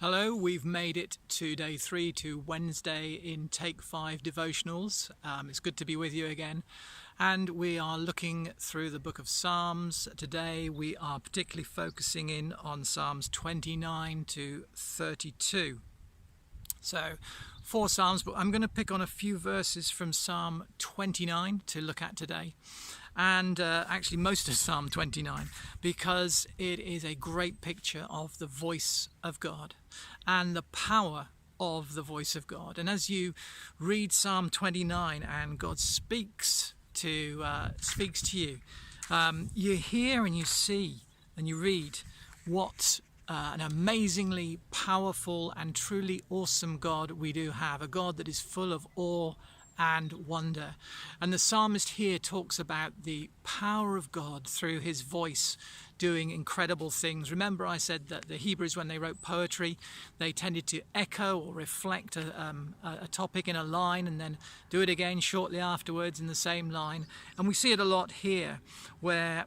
Hello, we've made it to day 3, to Wednesday in Take 5 devotionals. It's good to be with you again. And we are looking through the book of Psalms. Today we are particularly focusing in on Psalms 29 to 32. So 4 Psalms, but I'm going to pick on a few verses from Psalm 29 to look at today. And actually most of Psalm 29, because it is a great picture of the voice of God and the power of the voice of God. And as you read Psalm 29 and God speaks to you, you hear and you see and you read what an amazingly powerful and truly awesome God we do have, a God that is full of awe and wonder. And the psalmist here talks about the power of God through his voice doing incredible things. Remember, I said that the Hebrews, when they wrote poetry, they tended to echo or reflect a topic in a line and then do it again shortly afterwards in the same line. And we see it a lot here, where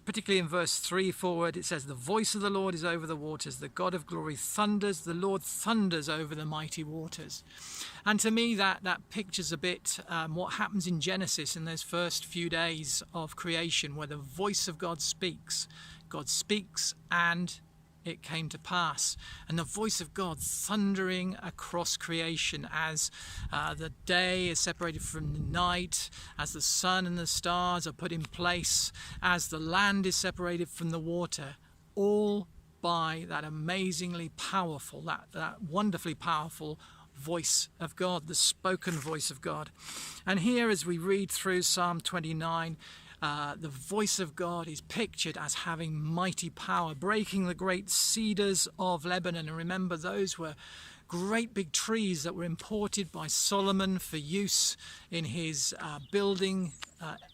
particularly in verse 3 forward, it says, "The voice of the Lord is over the waters. The God of glory thunders. The Lord thunders over the mighty waters." And to me, that pictures a bit what happens in Genesis in those first few days of creation, where the voice of God speaks. God speaks and it came to pass. And the voice of God thundering across creation as the day is separated from the night, as the sun and the stars are put in place, as the land is separated from the water, all by that amazingly powerful, that wonderfully powerful voice of God, the spoken voice of God. And here, as we read through Psalm 29, the voice of God is pictured as having mighty power, breaking the great cedars of Lebanon. And remember, those were great big trees that were imported by Solomon for use in his building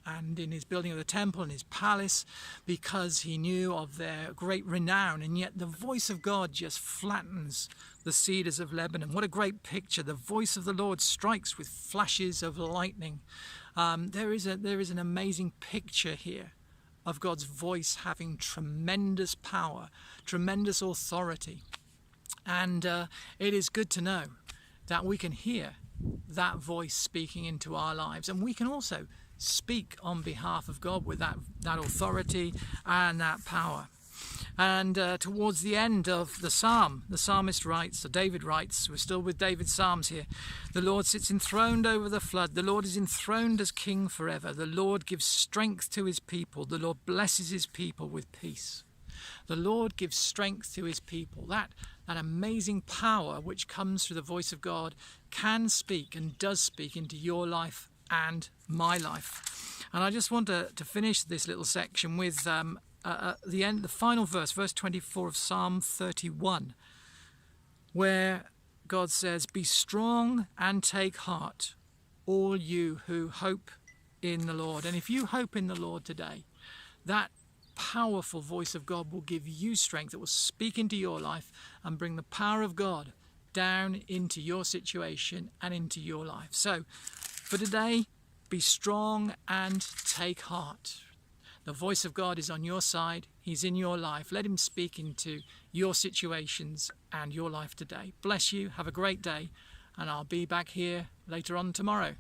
and in his building of the temple and his palace, because he knew of their great renown. And yet the voice of God just flattens the cedars of Lebanon. What a great picture. The voice of the Lord strikes with flashes of lightning. There is an amazing picture here of God's voice having tremendous power, tremendous authority. And it is good to know that we can hear that voice speaking into our lives. And we can also speak on behalf of God with that authority and that power. And towards the end of the psalm, the psalmist writes, or David writes, we're still with David's psalms here, "The Lord sits enthroned over the flood. The Lord is enthroned as king forever. The Lord gives strength to his people. The Lord blesses his people with peace." The Lord gives strength to his people. That amazing power which comes through the voice of God can speak and does speak into your life and my life. And I just want to finish this little section with the final verse, verse 24 of Psalm 31, where God says, "Be strong and take heart, all you who hope in the Lord." And if you hope in the Lord today, that powerful voice of God will give you strength. It will speak into your life and bring the power of God down into your situation and into your life. So for today, be strong and take heart. The voice of God is on your side. He's in your life. Let him speak into your situations and your life today. Bless you. Have a great day. And I'll be back here later on tomorrow.